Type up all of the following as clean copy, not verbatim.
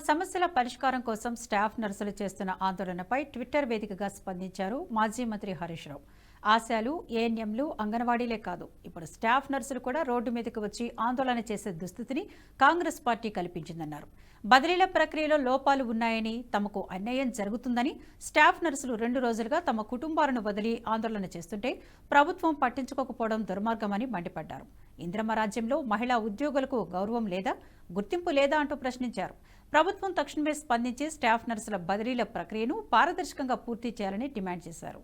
సమస్యల పరిష్కారం కోసం స్టాఫ్ నర్సులు చేస్తున్న ఆందోళనపై ట్విట్టర్ వేదికగా స్పందించారు మాజీ మంత్రి హరీష్ రావు. ఆశాలు, ఏఎన్ఎంలు, అంగన్వాడీలే కాదు, ఇప్పుడు స్టాఫ్ నర్సులు కూడా రోడ్డు మీదకు వచ్చి ఆందోళన చేసే దుస్థితిని కాంగ్రెస్ పార్టీ కల్పించిందన్నారు. బదిలీల ప్రక్రియలో లోపాలు ఉన్నాయని, తమకు అన్యాయం జరుగుతుందని స్టాఫ్ నర్సులు 2 రోజులుగా తమ కుటుంబాలను వదిలి ఆందోళన చేస్తుంటే ప్రభుత్వం పట్టించుకోకపోవడం దుర్మార్గమని మండిపడ్డారు. ఇంద్రమ్మ రాజ్యంలో మహిళా ఉద్యోగులకు గౌరవం లేదా, గుర్తింపు లేదా అంటూ ప్రశ్నించారు. ప్రభుత్వం తక్షణమే స్పందించి స్టాఫ్ నర్సుల బదిలీల ప్రక్రియను పారదర్శకంగా పూర్తి చేయాలని డిమాండ్ చేశారు.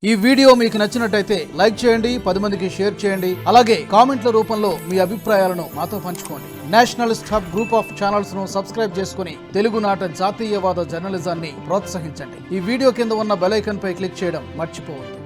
ఈ వీడియో మీకు నచ్చినట్టయితే లైక్ చేయండి, 10 మందికి షేర్ చేయండి. అలాగే కామెంట్ల రూపంలో మీ అభిప్రాయాలను మాతో పంచుకోండి. Nationalist hub group of channels ను సబ్స్క్రైబ్ చేసుకుని తెలుగునాట జాతీయవాద జర్నలిజాన్ని ప్రోత్సహించండి. ఈ వీడియో కింద ఉన్న బెల్ ఐకాన్ పై క్లిక్ చేయడం మర్చిపోవద్దు.